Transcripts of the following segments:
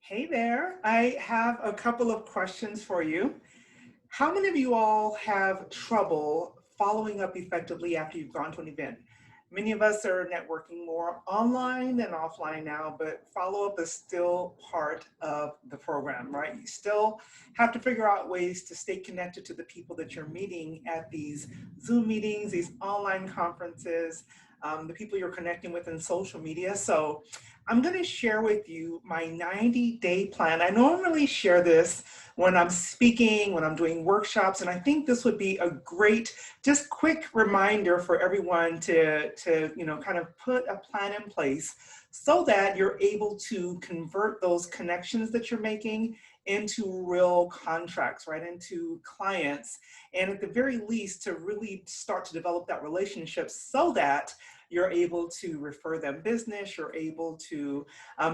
Hey there, I have a couple of questions for you. How many of you all have trouble following up effectively after you've gone to an event? Many of us are networking more online than offline now, but follow up is still part of the program, right? You still have to figure out ways to stay connected to the people that you're meeting at these Zoom meetings, these online conferences, the people you're connecting with in social media. So I'm going to share with you my 90-day plan. I normally share this when I'm speaking, when I'm doing workshops, and I think this would be a great, just quick reminder for everyone to kind of put a plan in place so that you're able to convert those connections that you're making into real contracts, right, into clients, and at the very least to really start to develop that relationship so that you're able to refer them business, you're able to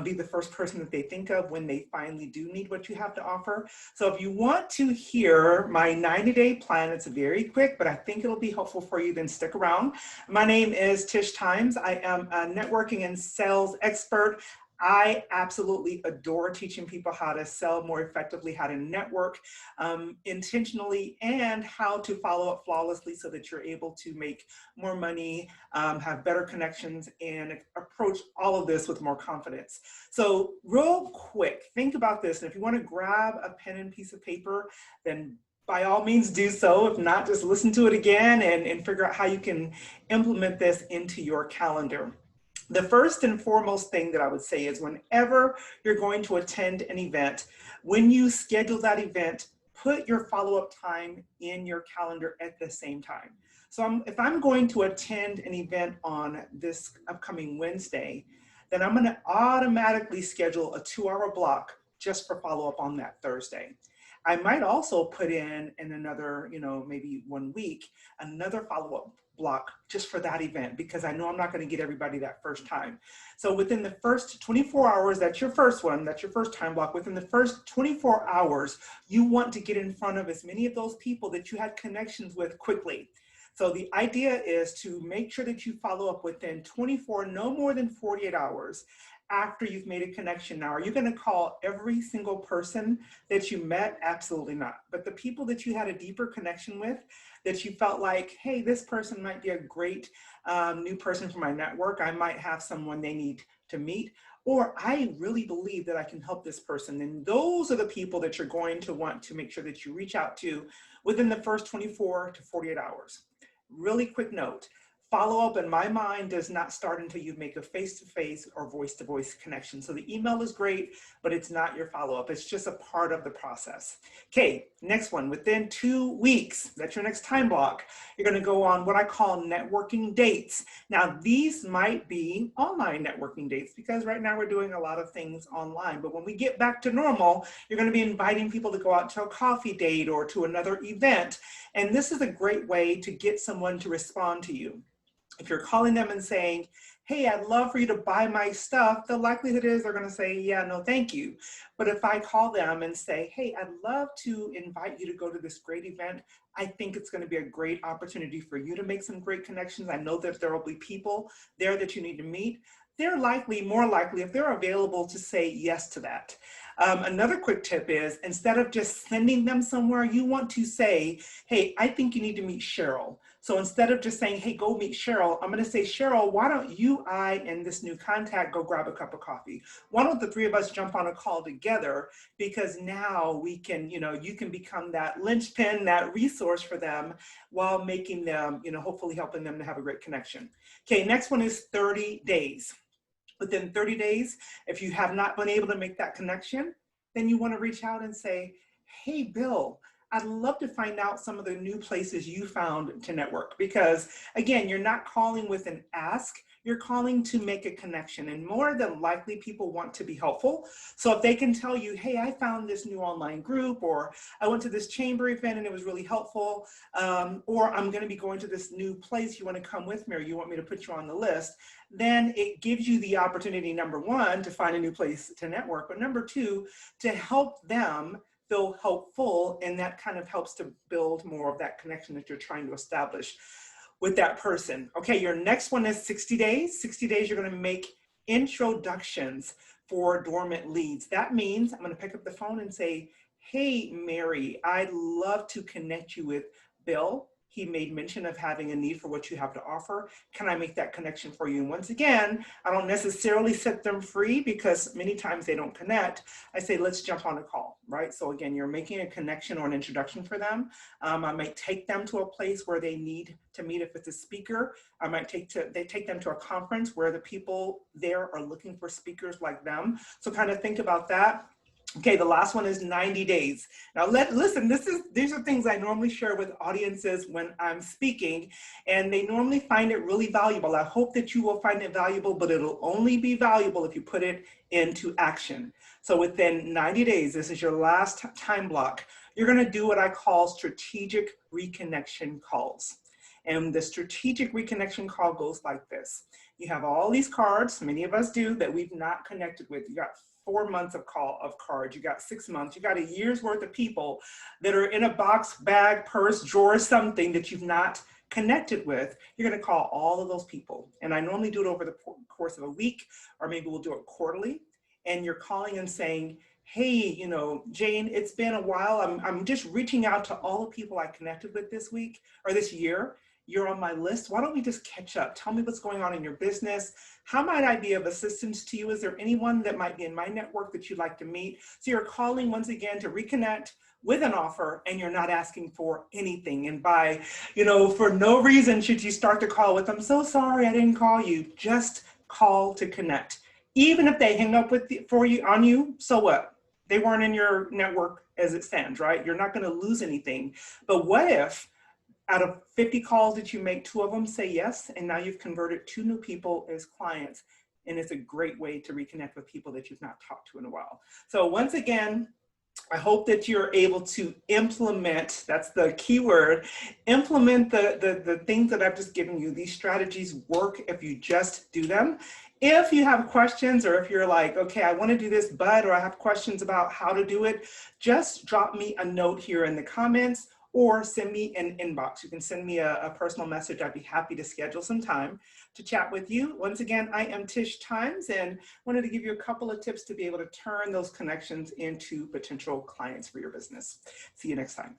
be the first person that they think of when they finally do need what you have to offer. So if you want to hear my 90-day plan, it's very quick, but I think it'll be helpful for you, then stick around. My name is Tish Times. I am a networking and sales expert. I absolutely adore teaching people how to sell more effectively, how to network intentionally, and how to follow up flawlessly so that you're able to make more money, have better connections, and approach all of this with more confidence. So real quick, think about this. And if you want to grab a pen and piece of paper, then by all means do so. If not, just listen to it again and figure out how you can implement this into your calendar. The first and foremost thing that I would say is whenever you're going to attend an event, when you schedule that event, put your follow-up time in your calendar at the same time. So if I'm going to attend an event on this upcoming Wednesday, then I'm going to automatically schedule a 2-hour block just for follow-up on that Thursday. I might also put in another, maybe 1 week, another follow-up block just for that event because I know I'm not going to get everybody that first time. So within the first 24 hours, that's your first one, that's your first time block. Within the first 24 hours, you want to get in front of as many of those people that you had connections with quickly. So the idea is to make sure that you follow up within 24, no more than 48 hours after you've made a connection. Now, are you going to call every single person that you met? Absolutely not. But the people that you had a deeper connection with, that you felt like, hey, this person might be a great new person for my network. I might have someone they need to meet, or I really believe that I can help this person. And those are the people that you're going to want to make sure that you reach out to within the first 24 to 48 hours. Really quick note. Follow-up in my mind does not start until you make a face-to-face or voice-to-voice connection. So the email is great, but it's not your follow-up. It's just a part of the process. Okay, next one. Within 2 weeks, that's your next time block, you're going to go on what I call networking dates. Now, these might be online networking dates because right now we're doing a lot of things online. But when we get back to normal, you're going to be inviting people to go out to a coffee date or to another event. And this is a great way to get someone to respond to you. If you're calling them and saying, hey, I'd love for you to buy my stuff, the likelihood is they're going to say, yeah, no, thank you. But if I call them and say, hey, I'd love to invite you to go to this great event, I think it's going to be a great opportunity for you to make some great connections. I know that there will be people there that you need to meet. They're more likely, if they're available, to say yes to that. Another quick tip is instead of just sending them somewhere, you want to say, hey, I think you need to meet Cheryl. So instead of just saying, hey, go meet Cheryl, I'm going to say, Cheryl, why don't you, I, and this new contact go grab a cup of coffee? Why don't the three of us jump on a call together? Because now we can, you can become that linchpin, that resource for them while making them, hopefully helping them to have a great connection. Okay, next one is 30 days. Within 30 days, if you have not been able to make that connection, then you want to reach out and say, hey, Bill, I'd love to find out some of the new places you found to network, because again, you're not calling with an ask, you're calling to make a connection, and more than likely people want to be helpful. So if they can tell you, hey, I found this new online group, or I went to this chamber event and it was really helpful, or I'm going to be going to this new place, you want to come with me, or you want me to put you on the list, then it gives you the opportunity, number one, to find a new place to network, but number two, to help them feel helpful, and that kind of helps to build more of that connection that you're trying to establish with that person. Okay, your next one is 60 days. 60 days, you're going to make introductions for dormant leads. That means I'm going to pick up the phone and say, hey, Mary, I'd love to connect you with Bill. He made mention of having a need for what you have to offer. Can I make that connection for you? And once again, I don't necessarily set them free because many times they don't connect. I say, let's jump on a call, right? So again, you're making a connection or an introduction for them. I might take them to a place where they need to meet if it's a speaker. I might take them to a conference where the people there are looking for speakers like them. So kind of think about that. Okay, the last one is 90 days. Now listen, these are things I normally share with audiences when I'm speaking, and they normally find it really valuable. I hope that you will find it valuable, but it'll only be valuable if you put it into action. So within 90 days, this is your last time block, you're gonna do what I call strategic reconnection calls. And the strategic reconnection call goes like this. You have all these cards, many of us do, that we've not connected with. You got 4 months of cards, you got 6 months, you got a year's worth of people that are in a box, bag, purse, drawer, something that you've not connected with. You're gonna call all of those people. And I normally do it over the course of a week, or maybe we'll do it quarterly. And you're calling and saying, hey, you know, Jane, it's been a while. I'm just reaching out to all the people I connected with this week or this year. You're on my list. Why don't we just catch up? Tell me what's going on in your business. How might I be of assistance to you? Is there anyone that might be in my network that you'd like to meet? So you're calling once again to reconnect with an offer, and you're not asking for anything. And by, you know, for no reason should you start to call with, I'm so sorry I didn't call you. Just call to connect. Even if they hang up with on you, so what? They weren't in your network as it stands, right? You're not going to lose anything. But what if out of 50 calls that you make, 2 of them say yes, and now you've converted 2 new people as clients, and it's a great way to reconnect with people that you've not talked to in a while. So once again, I hope that you're able to implement, that's the key word, implement the things that I've just given you. These strategies work if you just do them. If you have questions, or if you're like, okay, I want to do this, but, or I have questions about how to do it, just drop me a note here in the comments, or send me an inbox. You can send me a personal message. I'd be happy to schedule some time to chat with you. Once again, I am Tish Times, and wanted to give you a couple of tips to be able to turn those connections into potential clients for your business. See you next time.